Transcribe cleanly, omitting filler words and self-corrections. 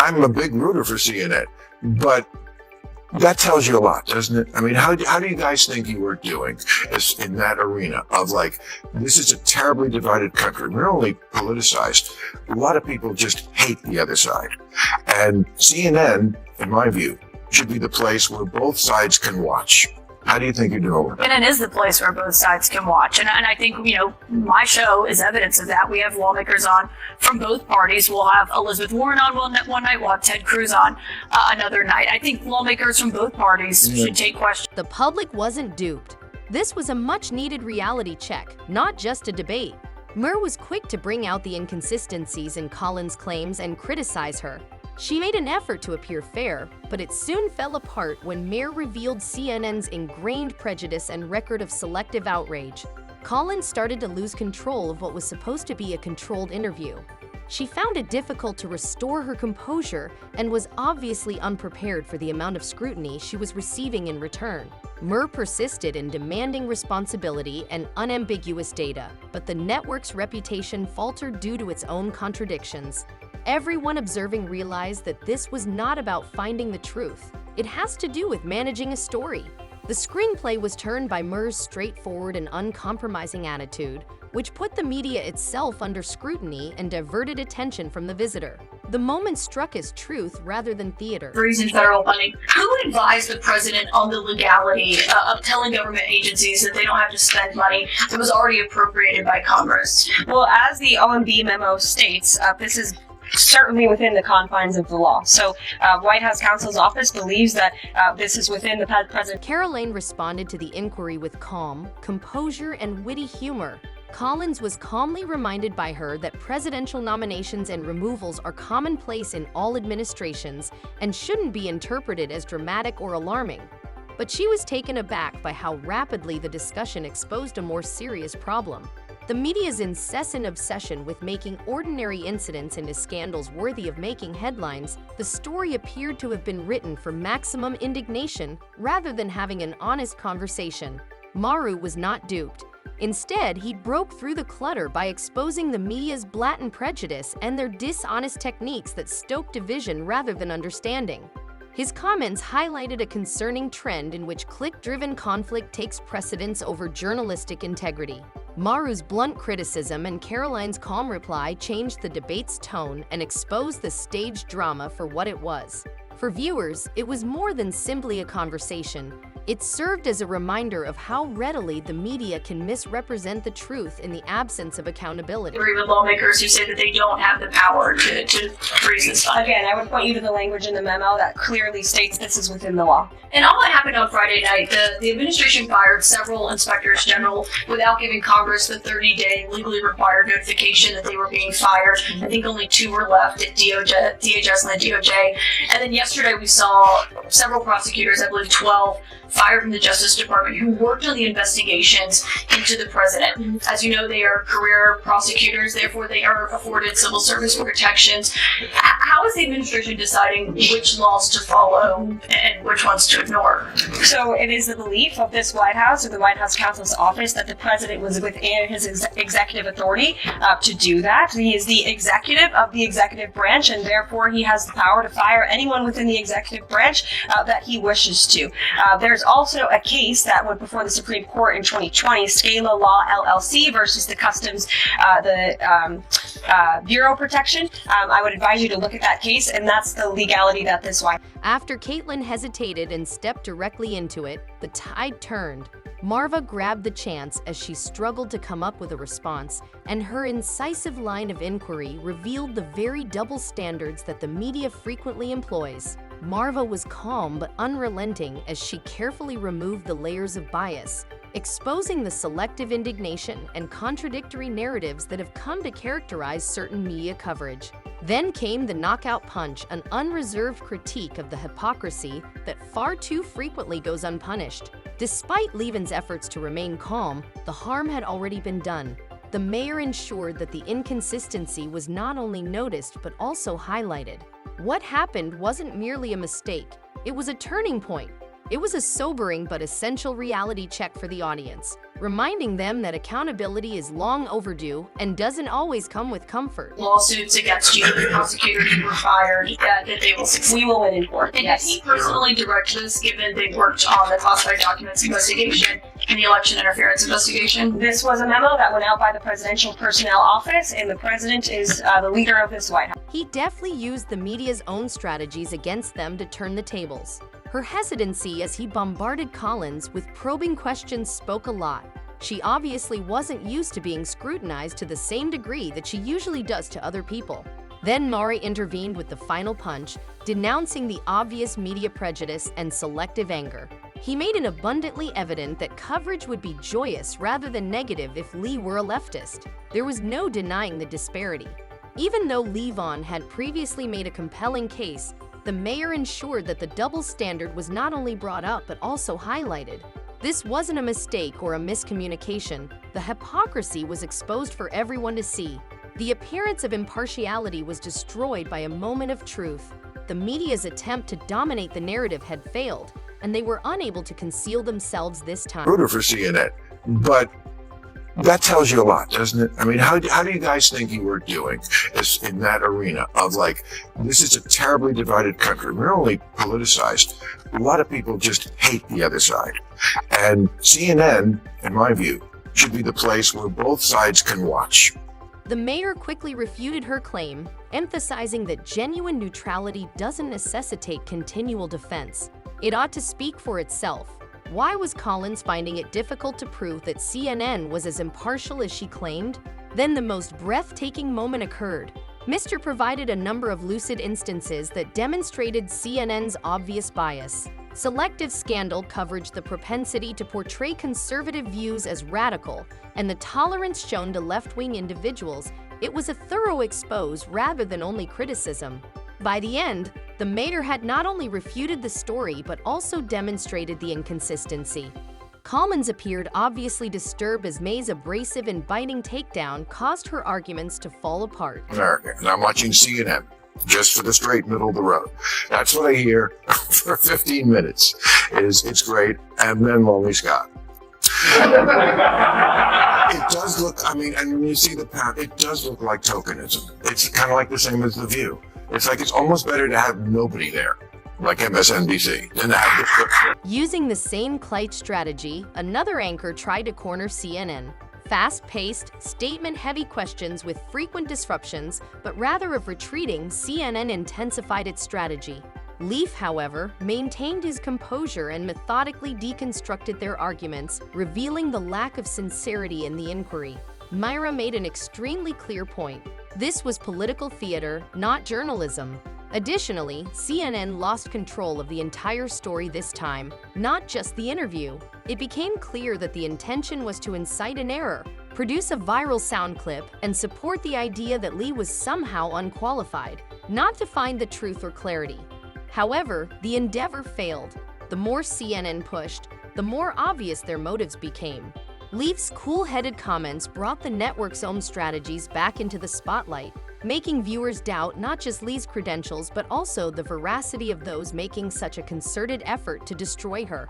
I'm a big rooter for CNN, but that tells you a lot, doesn't it? I mean, how do you guys think you were doing in that arena of like, this is a terribly divided country. We're only politicized. A lot of people just hate the other side. And CNN, in my view, should be the place where both sides can watch. How do you think you're doing with that? And it is the place where both sides can watch. And I think, my show is evidence of that. We have lawmakers on from both parties. We'll have Elizabeth Warren on one night. We'll have Ted Cruz on another night. I think lawmakers from both parties should take questions. The public wasn't duped. This was a much-needed reality check, not just a debate. Maher was quick to bring out the inconsistencies in Collins' claims and criticize her. She made an effort to appear fair, but it soon fell apart when Maher revealed CNN's ingrained prejudice and record of selective outrage. Collins started to lose control of what was supposed to be a controlled interview. She found it difficult to restore her composure and was obviously unprepared for the amount of scrutiny she was receiving in return. Maher persisted in demanding responsibility and unambiguous data, but the network's reputation faltered due to its own contradictions. Everyone observing realized that this was not about finding the truth. It has to do with managing a story. The screenplay was turned by Maher's straightforward and uncompromising attitude, which put the media itself under scrutiny and diverted attention from the visitor. The moment struck as truth rather than theater. Freezing federal funding. Who advised the president on the legality of telling government agencies that they don't have to spend money that was already appropriated by Congress? Well, as the OMB memo states, this is certainly within the confines of the law. So White House counsel's office believes that this is within the president. Kaitlan responded to the inquiry with calm, composure, and witty humor. Collins was calmly reminded by her that presidential nominations and removals are commonplace in all administrations and shouldn't be interpreted as dramatic or alarming. But she was taken aback by how rapidly the discussion exposed a more serious problem. The media's incessant obsession with making ordinary incidents into scandals worthy of making headlines, the story appeared to have been written for maximum indignation rather than having an honest conversation. Maher was not duped. Instead, he broke through the clutter by exposing the media's blatant prejudice and their dishonest techniques that stoke division rather than understanding. His comments highlighted a concerning trend in which clique-driven conflict takes precedence over journalistic integrity. Maher's blunt criticism and Caitlan's calm reply changed the debate's tone and exposed the staged drama for what it was. For viewers, it was more than simply a conversation. It served as a reminder of how readily the media can misrepresent the truth in the absence of accountability. I agree with lawmakers who say that they don't have the power to freeze this fund. Again, I would point you to the language in the memo that clearly states this is within the law. And all that happened on Friday night. The administration fired several inspectors general without giving Congress the 30-day legally required notification that they were being fired. I think only 2 were left at DHS and the DOJ. And then yesterday we saw several prosecutors, I believe 12, fired from the Justice Department who worked on the investigations into the president. As you know, they are career prosecutors, therefore they are afforded civil service protections. How is the administration deciding which laws to follow and which ones to ignore? So it is the belief of this White House or the White House counsel's office that the president was within his executive authority to do that. He is the executive of the executive branch, and therefore he has the power to fire anyone within the executive branch that he wishes to. There's also a case that went before the Supreme Court in 2020, Scala Law LLC versus the Customs, Bureau Protection. I would advise you to look at that case, and that's the legality that this White. After Kaitlan hesitated and stepped directly into it, the tide turned. Marva grabbed the chance as she struggled to come up with a response, and her incisive line of inquiry revealed the very double standards that the media frequently employs. Marva was calm but unrelenting as she carefully removed the layers of bias, exposing the selective indignation and contradictory narratives that have come to characterize certain media coverage. Then came the knockout punch, an unreserved critique of the hypocrisy that far too frequently goes unpunished. Despite Levin's efforts to remain calm, the harm had already been done. The mayor ensured that the inconsistency was not only noticed but also highlighted. What happened wasn't merely a mistake, it was a turning point. It was a sobering but essential reality check for the audience, reminding them that accountability is long overdue and doesn't always come with comfort. Lawsuits against you, the prosecutors who were fired, that they will succeed. We will win in court. And Yes. did he personally direct this, given they worked on the classified documents investigation and the election interference investigation? This was a memo that went out by the Presidential Personnel Office, and the president is the leader of this White House. He deftly used the media's own strategies against them to turn the tables. Her hesitancy as he bombarded Collins with probing questions spoke a lot. She obviously wasn't used to being scrutinized to the same degree that she usually does to other people. Then Maher intervened with the final punch, denouncing the obvious media prejudice and selective anger. He made it abundantly evident that coverage would be joyous rather than negative if Lee were a leftist. There was no denying the disparity. Even though Levon had previously made a compelling case, the mayor ensured that the double standard was not only brought up but also highlighted. This wasn't a mistake or a miscommunication. The hypocrisy was exposed for everyone to see. The appearance of impartiality was destroyed by a moment of truth. The media's attempt to dominate the narrative had failed, and they were unable to conceal themselves this time. Rooter for CNN, but that tells you a lot, doesn't it? I mean, how do you guys think you were doing in that arena of like, this is a terribly divided country. We're only politicized. A lot of people just hate the other side. And CNN, in my view, should be the place where both sides can watch. The mayor quickly refuted her claim, emphasizing that genuine neutrality doesn't necessitate continual defense. It ought to speak for itself. Why was Collins finding it difficult to prove that CNN was as impartial as she claimed? Then the most breathtaking moment occurred. Mr. provided a number of lucid instances that demonstrated CNN's obvious bias. Selective scandal coverage, the propensity to portray conservative views as radical, and the tolerance shown to left-wing individuals. It was a thorough expose rather than only criticism. By the end, the mayor had not only refuted the story but also demonstrated the inconsistency. Collins appeared obviously disturbed as May's abrasive and biting takedown caused her arguments to fall apart. America, and I'm watching CNN just for the straight middle of the road. That's what I hear for 15 minutes. It's great, and then Lonely Scott. It does look, I mean, and when you see the path, it does look like tokenism. It's kind of like the same as The View. It's like it's almost better to have nobody there, like MSNBC, than to have the... Using the same Kleist strategy, another anchor tried to corner CNN. Fast-paced, statement-heavy questions with frequent disruptions, but rather of retreating, CNN intensified its strategy. Leaf, however, maintained his composure and methodically deconstructed their arguments, revealing the lack of sincerity in the inquiry. Myra made an extremely clear point. This was political theater, not journalism. Additionally, CNN lost control of the entire story this time, not just the interview. It became clear that the intention was to incite an error, produce a viral sound clip, and support the idea that Lee was somehow unqualified, not to find the truth or clarity. However, the endeavor failed. The more CNN pushed, the more obvious their motives became. Leaf's cool-headed comments brought the network's own strategies back into the spotlight, making viewers doubt not just Lee's credentials but also the veracity of those making such a concerted effort to destroy her.